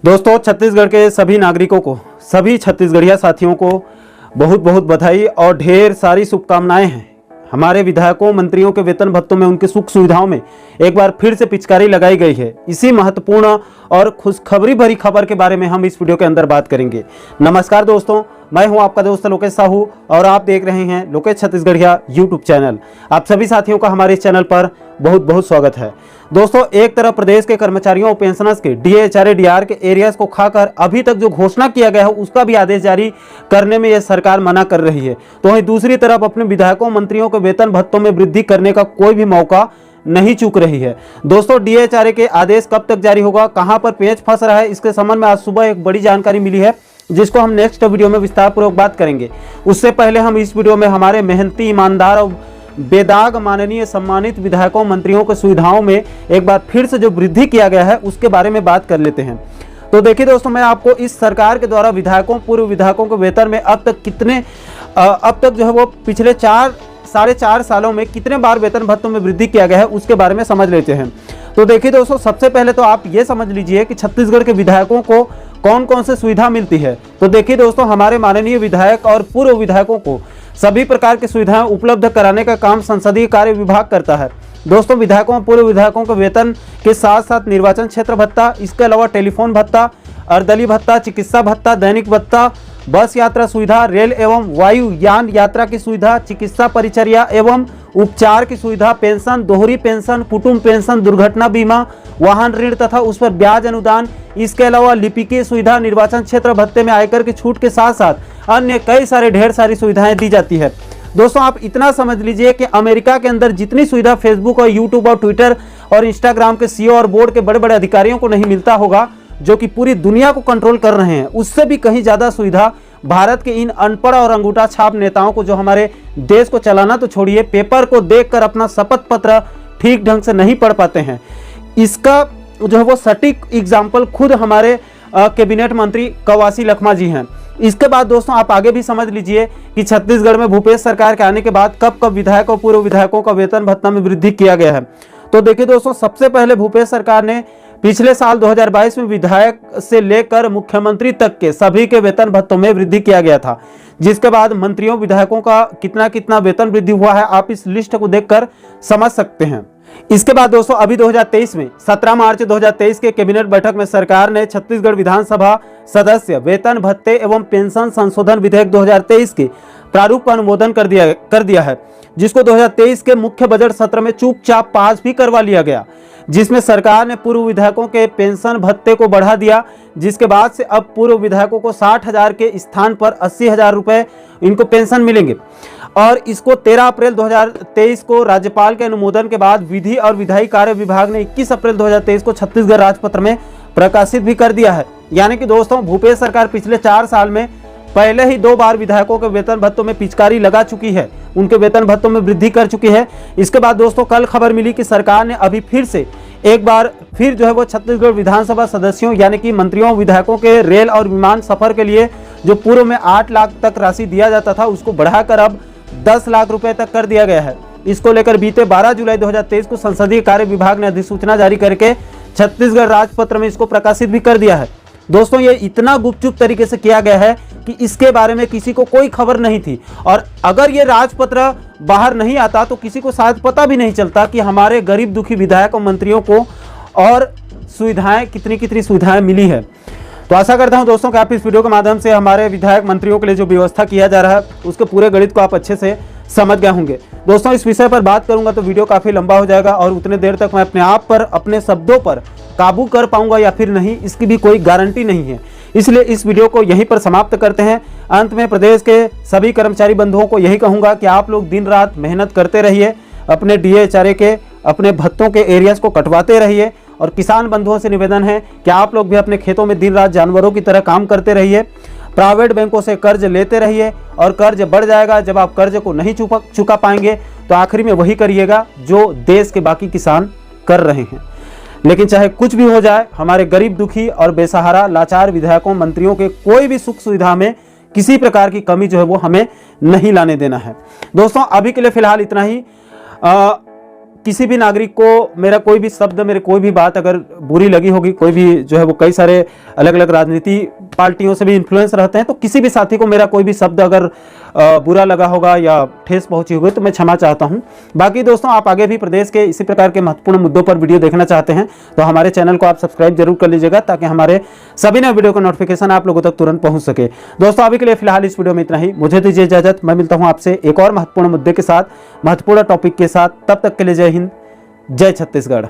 दोस्तों, छत्तीसगढ़ के सभी नागरिकों को, सभी छत्तीसगढ़िया साथियों को बहुत बहुत बधाई और ढेर सारी शुभकामनाएं हैं। हमारे विधायकों मंत्रियों के वेतन भत्तों में, उनकी सुख सुविधाओं में एक बार फिर से पिचकारी लगाई गई है। इसी महत्वपूर्ण और खुशखबरी भरी खबर के बारे में हम इस वीडियो के अंदर बात करेंगे। नमस्कार दोस्तों, मैं हूं आपका दोस्त लोकेश साहू और आप देख रहे हैं लोकेश छत्तीसगढ़िया यूट्यूब चैनल। आप सभी साथियों का हमारे इस चैनल पर बहुत बहुत स्वागत है। दोस्तों, एक तरफ प्रदेश के कर्मचारियों और पेंशनर्स के DA/HRA/DR के एरियाज को खाकर अभी तक जो घोषणा किया गया है उसका भी आदेश जारी करने में यह सरकार मना कर रही है, तो वहीं दूसरी तरफ अपने विधायकों मंत्रियों के वेतन भत्तों में वृद्धि करने का कोई भी मौका नहीं चूक रही है। दोस्तों, DA/HRA के आदेश कब तक जारी होगा, कहां पर पेंच फंस रहा है, इसके संबंध में आज सुबह एक बड़ी जानकारी मिली है जिसको हम नेक्स्ट वीडियो में विस्तार पूर्वक बात करेंगे। उससे पहले हम इस वीडियो में हमारे मेहनती, ईमानदार और बेदाग माननीय सम्मानित विधायकों मंत्रियों की सुविधाओं में एक बार फिर से जो वृद्धि किया गया है उसके बारे में बात कर लेते हैं। तो देखिए दोस्तों, मैं आपको इस सरकार के द्वारा विधायकों, पूर्व विधायकों के वेतन में अब तक जो है वो पिछले 4.5 सालों में कितने बार वेतन भत्तों में वृद्धि किया गया है उसके बारे में समझ लेते हैं। तो देखिए दोस्तों, सबसे पहले तो आप ये समझ लीजिए कि छत्तीसगढ़ के विधायकों को कौन कौन से सुविधा मिलती है। तो देखिए दोस्तों, हमारे माननीय विधायक और पूर्व विधायकों को सभी प्रकार की सुविधाएं उपलब्ध कराने का काम संसदीय कार्य विभाग करता है। दोस्तों, विधायकों और पूर्व विधायकों के वेतन के साथ साथ निर्वाचन क्षेत्र भत्ता, इसके अलावा टेलीफोन भत्ता, अर्दली भत्ता, चिकित्सा भत्ता, दैनिक भत्ता, बस यात्रा सुविधा, रेल एवं वायुयान यात्रा की सुविधा, चिकित्सा परिचर्या एवं उपचार की सुविधा, पेंशन, दोहरी पेंशन, कुटुंब पेंशन, दुर्घटना बीमा, वाहन ऋण तथा उस पर ब्याज अनुदान, इसके अलावा लिपिकीय सुविधा, निर्वाचन क्षेत्र भत्ते में आयकर की छूट के साथ साथ अन्य कई सारे ढेर सारी सुविधाएं दी जाती है। दोस्तों, आप इतना समझ लीजिए कि अमेरिका के अंदर जितनी सुविधा फेसबुक और यूट्यूब और ट्विटर और इंस्टाग्राम के CEO और बोर्ड के बड़े बड़े अधिकारियों को नहीं मिलता होगा, जो कि पूरी दुनिया को कंट्रोल कर रहे हैं, उससे भी कहीं ज़्यादा सुविधा भारत के इन अनपढ़ और अंगूठा छाप नेताओं को, जो हमारे देश को चलाना तो छोड़िए, पेपर को देखकर अपना शपथ पत्र ठीक ढंग से नहीं पढ़ पाते हैं। इसका जो है वो सटीक एग्जाम्पल खुद हमारे कैबिनेट मंत्री कवासी लखमा जी हैं। इसके बाद दोस्तों, आप आगे भी समझ लीजिए कि छत्तीसगढ़ में भूपेश सरकार के आने के बाद कब कब विधायक और पूर्व विधायकों का वेतन भत्ता में वृद्धि किया गया है। तो देखिए दोस्तों, सबसे पहले भूपेश सरकार ने पिछले साल 2022 में विधायक से लेकर मुख्यमंत्री तक के सभी के वेतन भत्तों में वृद्धि किया गया था, जिसके बाद मंत्रियों विधायकों का कितना कितना वेतन वृद्धि हुआ है आप इस लिस्ट को देखकर समझ सकते हैं। इसके बाद दोस्तों, अभी 2023 में 17 मार्च 2023 के कैबिनेट बैठक में सरकार ने छत्तीसगढ़ विधानसभा सदस्य वेतन भत्ते एवं पेंशन संशोधन विधेयक 2023 के प्रारूप का अनुमोदन कर दिया है, जिसको 2023 के मुख्य बजट सत्र में चुपचाप पास भी करवा लिया गया, जिसमें सरकार ने पूर्व विधायकों के पेंशन भत्ते को बढ़ा दिया, जिसके बाद से अब पूर्व विधायकों को 60,000 के स्थान पर 80,000 रुपये इनको पेंशन मिलेंगे। और इसको 13 अप्रैल 2023 को राज्यपाल के अनुमोदन के बाद विधि और विधायी कार्य विभाग ने 21 अप्रैल 2023 को छत्तीसगढ़ राजपत्र में प्रकाशित भी कर दिया है। यानी कि दोस्तों, भूपेश सरकार पिछले 4 साल में पहले ही 2 बार विधायकों के वेतन भत्तों में पिचकारी लगा चुकी है, उनके वेतन भत्तों में वृद्धि कर चुकी है। इसके बाद दोस्तों, कल खबर मिली कि सरकार ने अभी फिर से एक बार फिर जो है वो छत्तीसगढ़ विधानसभा सदस्यों यानी कि मंत्रियों विधायकों के रेल और विमान सफर के लिए जो पूर्व में 8 लाख तक राशि दिया जाता था उसको बढ़ाकर अब 10 लाख रुपए तक कर दिया गया है। इसको लेकर बीते 12 जुलाई 2023 को संसदीय कार्य विभाग ने अधिसूचना जारी करके छत्तीसगढ़ राजपत्र में इसको प्रकाशित भी कर दिया है। दोस्तों, ये इतना गुपचुप तरीके से किया गया है कि इसके बारे में किसी को कोई खबर नहीं थी, और अगर ये राजपत्र बाहर नहीं आता तो किसी को शायद पता भी नहीं चलता कि हमारे गरीब दुखी विधायक और मंत्रियों को और सुविधाएं कितनी सुविधाएं मिली है। तो आशा करता हूं दोस्तों कि आप इस वीडियो के माध्यम से हमारे विधायक मंत्रियों के लिए जो व्यवस्था किया जा रहा है उसके पूरे गणित को आप अच्छे से समझ गए होंगे। दोस्तों, इस विषय पर बात करूंगा तो वीडियो काफ़ी लंबा हो जाएगा और उतने देर तक मैं अपने आप पर, अपने शब्दों पर काबू कर पाऊंगा या फिर नहीं, इसकी भी कोई गारंटी नहीं है। इसलिए इस वीडियो को यहीं पर समाप्त करते हैं। अंत में प्रदेश के सभी कर्मचारी बंधुओं को यही कहूँगा कि आप लोग दिन रात मेहनत करते रहिए, अपने DA/HRA के अपने भत्तों के एरियाज को कटवाते रहिए, और किसान बंधुओं से निवेदन है कि आप लोग भी अपने खेतों में दिन रात जानवरों की तरह काम करते रहिए, प्राइवेट बैंकों से कर्ज लेते रहिए, और कर्ज बढ़ जाएगा। जब आप कर्ज को नहीं चुका पाएंगे तो आखिरी में वही करिएगा जो देश के बाकी किसान कर रहे हैं। लेकिन चाहे कुछ भी हो जाए, हमारे गरीब दुखी और बेसहारा लाचार विधायकों मंत्रियों के कोई भी सुख सुविधा में किसी प्रकार की कमी जो है वो हमें नहीं लाने देना है। दोस्तों, अभी के लिए फिलहाल इतना ही। किसी भी नागरिक को मेरा कोई भी शब्द, मेरे कोई भी बात अगर बुरी लगी होगी, कोई भी जो है वो कई सारे अलग अलग राजनीति पार्टियों से भी इन्फ्लुएंस रहते हैं, तो किसी भी साथी को मेरा कोई भी शब्द अगर बुरा लगा होगा या ठेस पहुंची होगी तो मैं क्षमा चाहता हूं। बाकी दोस्तों, आप आगे भी प्रदेश के इसी प्रकार के महत्वपूर्ण मुद्दों पर वीडियो देखना चाहते हैं तो हमारे चैनल को आप सब्सक्राइब जरूर कर लीजिएगा, ताकि हमारे सभी नए वीडियो का नोटिफिकेशन आप लोगों तक तुरंत पहुंच सके। दोस्तों, अभी के लिए फिलहाल इस वीडियो में इतना ही। मुझे दीजिए इजाजत, मैं मिलता हूं आपसे एक और महत्वपूर्ण मुद्दे के साथ, महत्वपूर्ण टॉपिक के साथ। तब तक के लिए जय हिंद, जय छत्तीसगढ़।